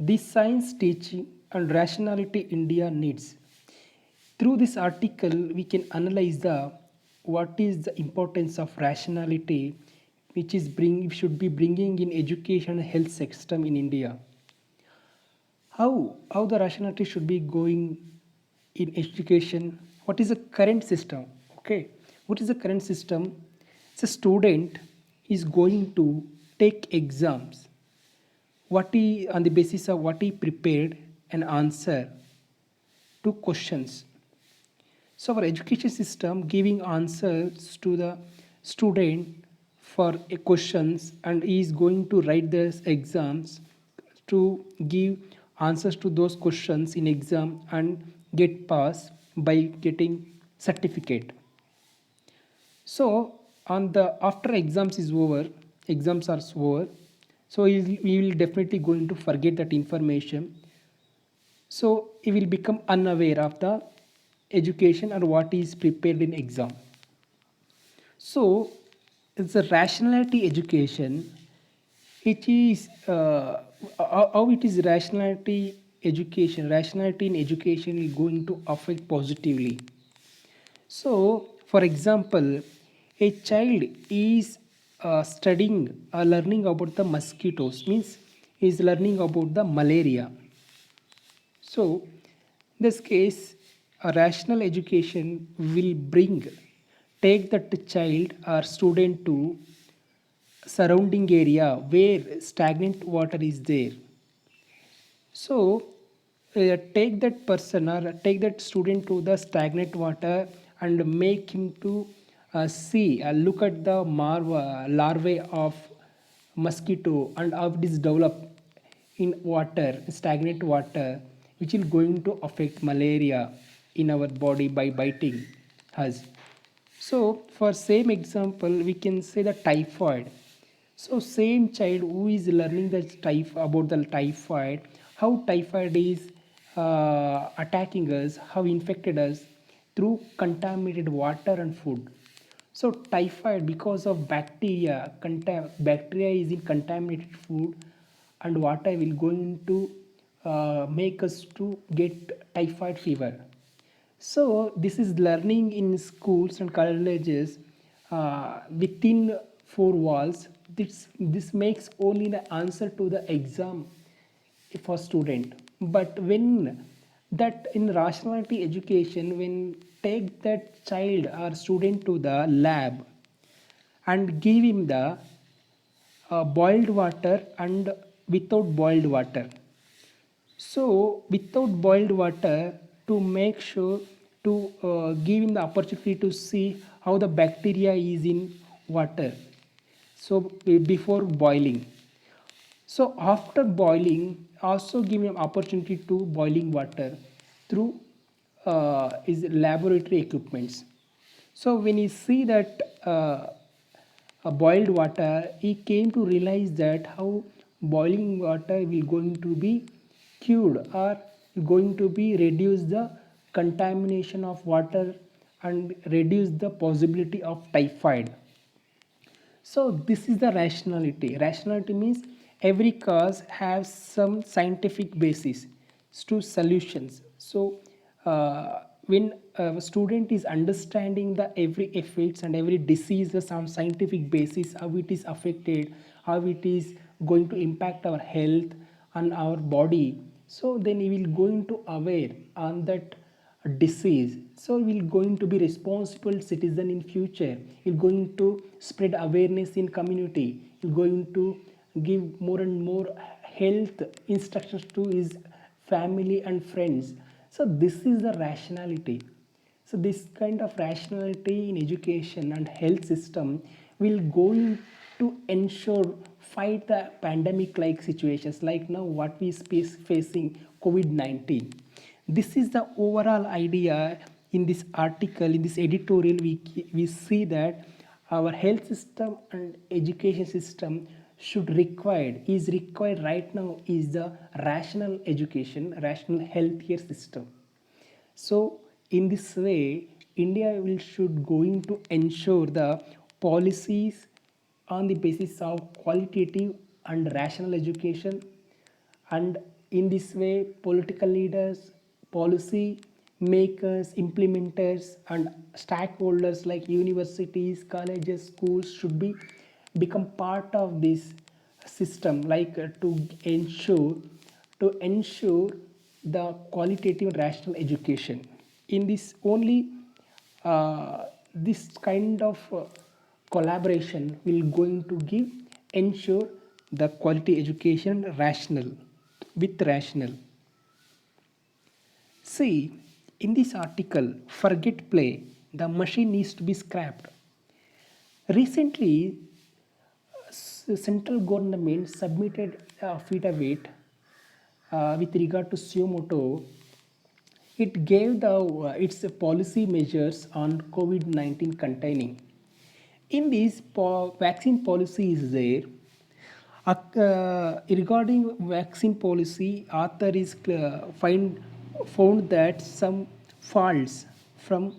This science teaching and rationality India needs. Through this article, we can analyze the what is the importance of rationality, which is should be bringing in education and health system in India. How the rationality should be going in education? What is the current system? Okay, what is the current system? The student is going to take exams what he on the basis of what he prepared an answer to questions. So our education system giving answers to the student for a questions, and he is going to write those exams to give answers to those questions in exam and get pass by getting certificate. So on the after exams are over, so we will definitely going to forget that information. So he will become unaware of the education or what is prepared in exam. So it's a rationality education. It is how it is rationality education. Rationality in education is going to affect positively. So, for example, a child is studying, learning about the mosquitoes, means is learning about the malaria. So, in this case, a rational education will take that child or student to surrounding area where stagnant water is there. So, take that person or take that student to the stagnant water and make him to look at the larvae of mosquito and how it is developed in water, stagnant water, which is going to affect malaria in our body by biting us. So, for same example, we can say the typhoid. So same child who is learning the about the typhoid, how typhoid is attacking us, how infected us through contaminated water and food. So typhoid because of bacteria is in contaminated food and water will going to make us to get typhoid fever. So this is learning in schools and colleges within four walls. This makes only the answer to the exam for student. But when that in rationality education, when take that child or student to the lab and give him the boiled water and without boiled water. So, without boiled water, to make sure to give him the opportunity to see how the bacteria is in water. So, before boiling. So, after boiling, also give him opportunity to boiling water through his laboratory equipments. So, when he see that boiled water, he came to realize that how boiling water will going to be cured or going to be reduce the contamination of water and reduce the possibility of typhoid. So this is the rationality. Rationality means every cause has some scientific basis to solutions. So when a student is understanding the every effects and every disease some scientific basis, how it is affected, how it is going to impact our health and our body, so then he will going to aware on that disease. So he will going to be responsible citizen in future. He'll going to spread awareness in community. He'll going to give more and more health instructions to his family and friends. So this is the rationality. So this kind of rationality in education and health system will going to ensure fight the pandemic like situations like now what we facing COVID-19. This is the overall idea in this article, in this editorial. We see that our health system and education system is required right now is the rational education, rational healthcare system. So in this way, India will should going to ensure the policies on the basis of qualitative and rational education and In this way, political leaders, policy makers, implementers, and stakeholders like universities, colleges, schools should be become part of this system, like to ensure the qualitative rational education. In this only this kind of collaboration will going to give ensure the quality education rational with rational. See, in this article, forget play, the machine needs to be scrapped. Recently, central government submitted a affidavit with regard to Sumoto. It gave its policy measures on COVID-19 containing. In this vaccine policy is there. Regarding vaccine policy, author is found that some faults from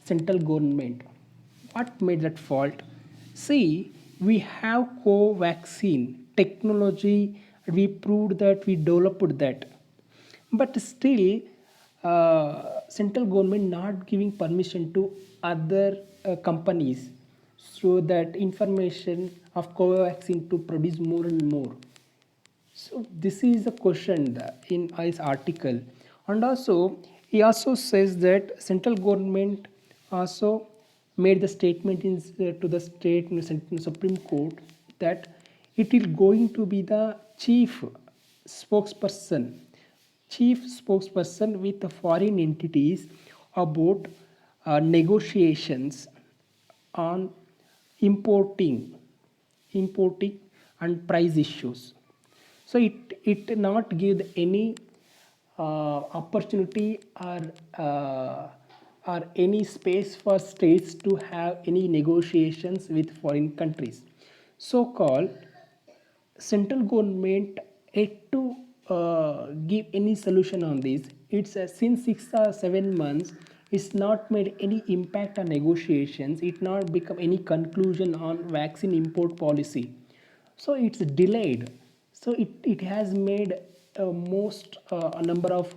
central government. What made that fault? See, we have co-vaccine technology. We proved that, we developed that, but still central government not giving permission to other companies so that information of covaxin to produce more and more. So this is the question in his article. And also he also says that central government also made the statement to the state Supreme Court that it is going to be the spokesperson chief spokesperson with the foreign entities about negotiations on importing importing and price issues. So it not give any opportunity or any space for states to have any negotiations with foreign countries. So called central government yet to give any solution on this. It's since 6 or 7 months, it's not made any impact on negotiations. It not become any conclusion on vaccine import policy. So it's delayed. So it has made most a number of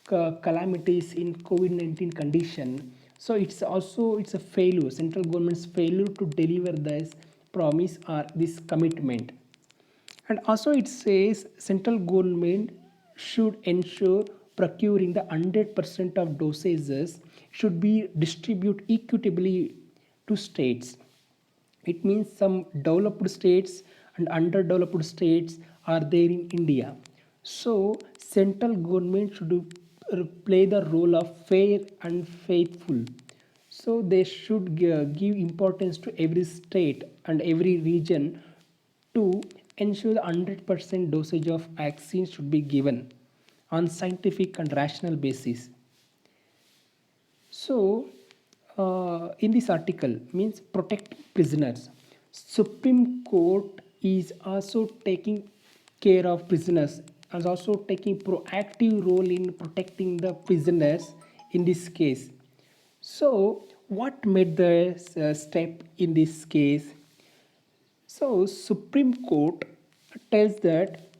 calamities in COVID-19 condition. So it's a failure. Central government's failure to deliver this promise or this commitment. And also it says central government should ensure procuring the 100% of dosages should be distributed equitably to states. It means some developed states and underdeveloped states are there in India. So central government should play the role of fair and faithful. So they should give importance to every state and every region to ensure the 100% dosage of vaccine should be given on scientific and rational basis. So, in this article means protect prisoners. Supreme Court is also taking care of prisoners and also taking proactive role in protecting the prisoners in this case. So, what made the step in this case? So, Supreme Court tells that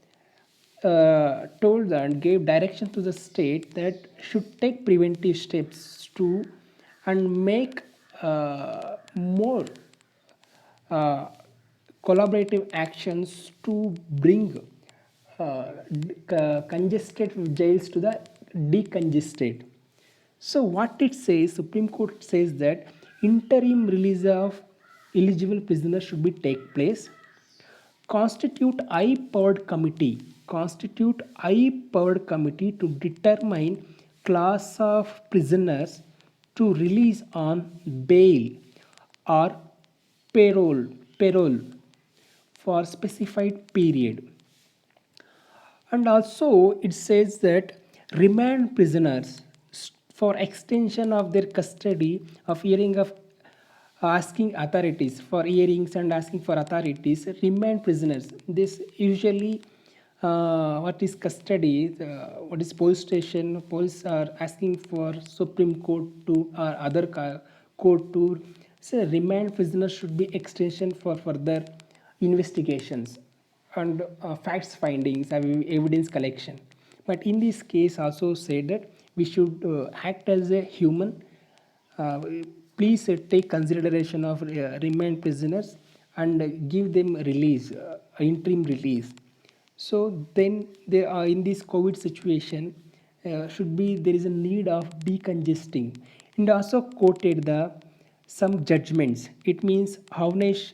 told and gave direction to the state that should take preventive steps to and make more uh, collaborative actions to bring congested jails to the decongested. So what it says, Supreme Court says that interim release of eligible prisoners should be take place. Constitute high powered committee to determine class of prisoners to release on bail or parole for specified period. And also it says that remand prisoners for extension of their custody of hearing of asking authorities for hearings and asking for authorities remand prisoners. This usually what is custody, what is police station, police are asking for Supreme Court to or other court to say remand prisoners should be extension for further investigations and facts findings and evidence collection. But in this case also said that we should act as a human. uh, Please take consideration of remand prisoners and give them release, interim release. So then they are in this COVID situation, should be there is a need of decongesting, and also quoted the some judgments. It means Arnesh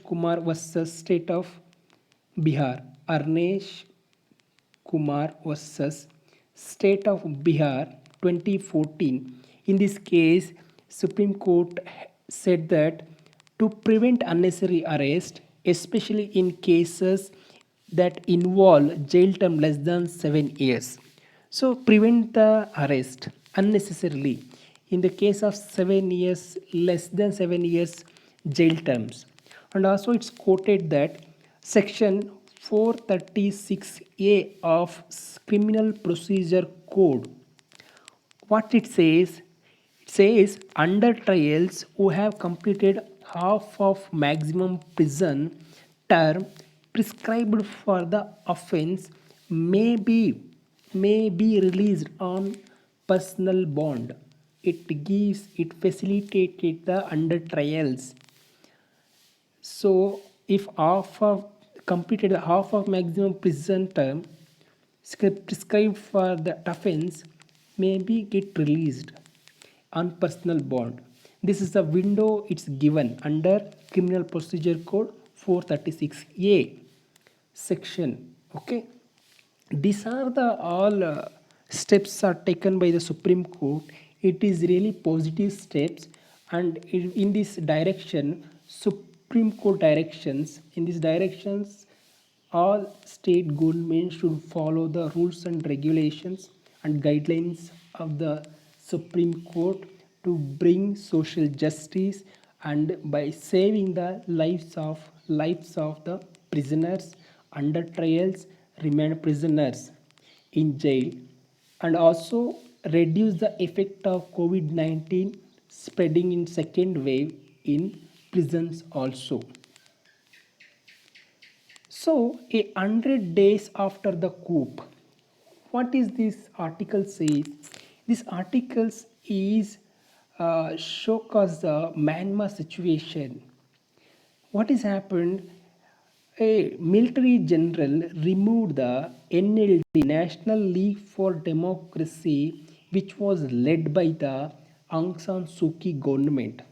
Kumar versus State of Bihar. Arnesh Kumar versus State of Bihar 2014. In this case, Supreme Court said that to prevent unnecessary arrest, especially in cases that involve jail term less than 7 years. So prevent the arrest unnecessarily in the case of 7 years, less than 7 years jail terms. And also it's quoted that section 436A of Criminal Procedure Code, what it says under trials who have completed half of maximum prison term prescribed for the offense may be released on personal bond. It facilitated the under trials. So if half of completed half of maximum prison term prescribed for that offense may be get released on personal bond. This is the window it's given under Criminal Procedure Code 436A section. Okay, these are the all steps are taken by the Supreme Court. It is really positive steps, and in this direction, Supreme Court directions, in these directions, all state governments should follow the rules and regulations and guidelines of the Supreme Court to bring social justice and by saving the lives of the prisoners under trials, remand prisoners in jail, and also reduce the effect of COVID-19 spreading in second wave in prisons also. So, 100 days after the coup, what is this article says? This article is showcase the Myanmar situation. What has happened? A military general removed the NLD, National League for Democracy, which was led by the Aung San Suu Kyi government.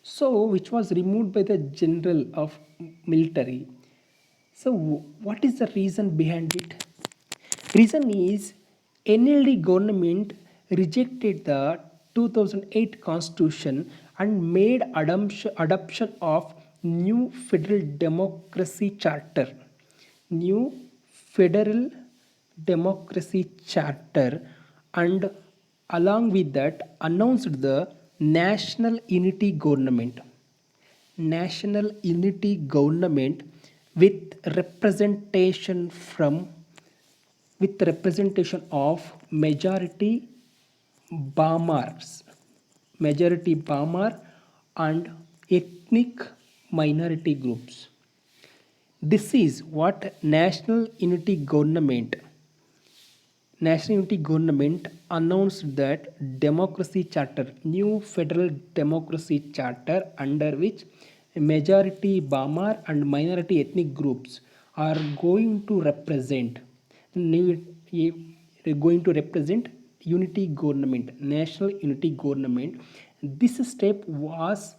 So, which was removed by the general of military. So, what is the reason behind it? Reason is NLD government rejected the 2008 constitution and made adoption of new federal democracy charter. New federal democracy charter, and along with that announced the national unity government. National unity government with representation from with representation of Bamars, majority Bamar and ethnic minority groups. This is what National Unity Government announced that democracy charter, new federal democracy charter under which majority Bamar and minority ethnic groups are going to represent new going to represent unity government, national unity government. This step was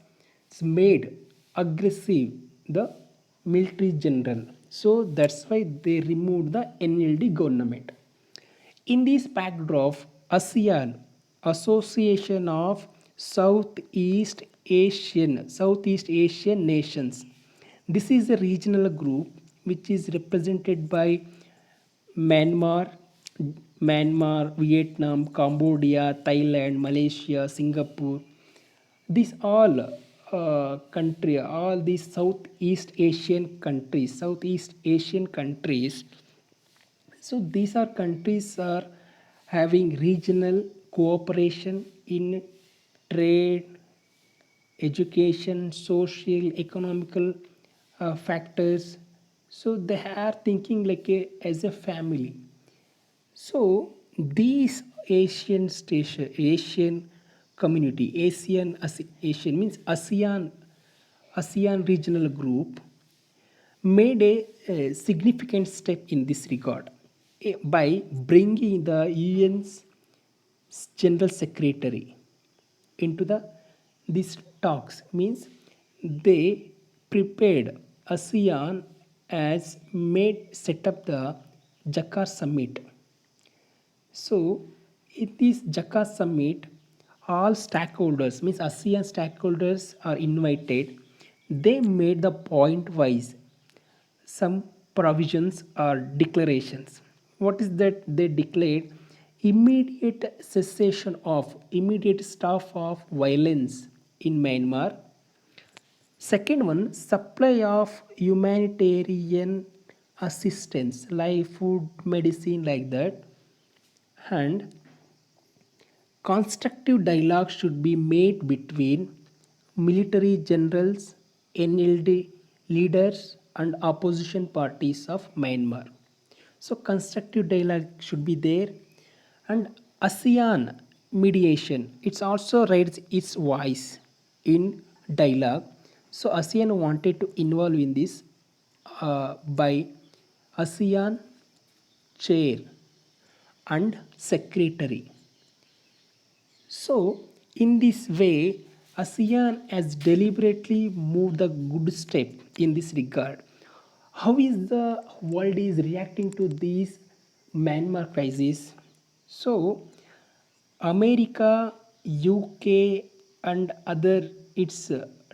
made aggressive the military general. So that's why they removed the NLD government. In this backdrop, ASEAN, Association of Southeast Asian Nations. This is a regional group which is represented by Myanmar, Vietnam, Cambodia, Thailand, Malaysia, Singapore. These all these Southeast Asian countries. So these are countries are having regional cooperation in trade, education, social, economical factors. So they are thinking like as a family. So these Asian community, Asian means ASEAN regional group made a significant step in this regard by bringing the UN's General Secretary into these talks. Means they prepared ASEAN as made set up the Jakarta summit. So, in this Jakarta summit, all stakeholders, means ASEAN stakeholders, are invited. They made the point wise some provisions or declarations. What is that they declared? Immediate stop of violence in Myanmar. Second one, supply of humanitarian assistance like food, medicine, like that. And constructive dialogue should be made between military generals, NLD leaders, and opposition parties of Myanmar. So, constructive dialogue should be there, and ASEAN mediation. It's also raised its voice in dialogue. So, ASEAN wanted to involve in this by ASEAN chair and secretary. So, in this way, ASEAN has deliberately moved a good step in this regard. How is the world is reacting to this Myanmar crisis? So, America, UK, and other its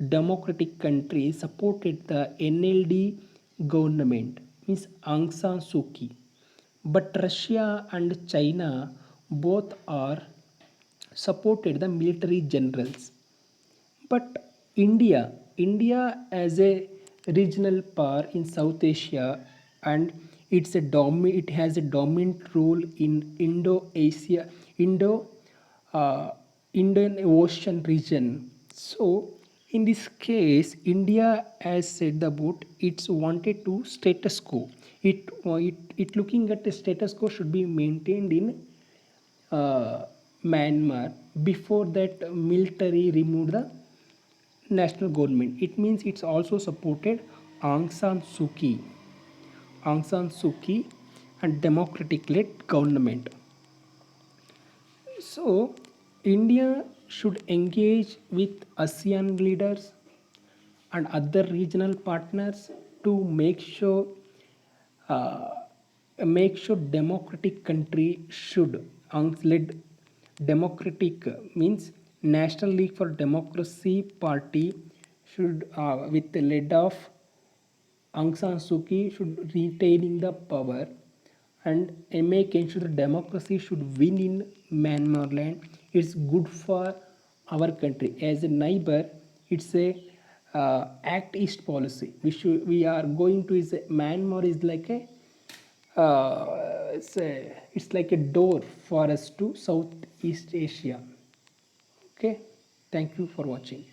democratic countries supported the NLD government, means Aung San Suu Kyi. But Russia and China both are supported the military generals. But India as a regional power in South Asia, and it has a dominant role in Indo-Asia, uh, Indian Ocean region. So in this case, India has said about it's wanted to status quo. It looking at the status quo should be maintained in Myanmar before that military removed the national government. It means it's also supported Aung San Suu Kyi, and democratic-led government. So India should engage with ASEAN leaders and other regional partners to uh, make sure democratic country should led democratic means National League for Democracy party should with the lead of Aung San Suu Kyi should retaining the power and make ensure the democracy should win in Myanmar land. It's good for our country as a neighbor. It's a Act East policy. We are going to is Myanmar is like a it's like a door for us to Southeast Asia. Okay, thank you for watching.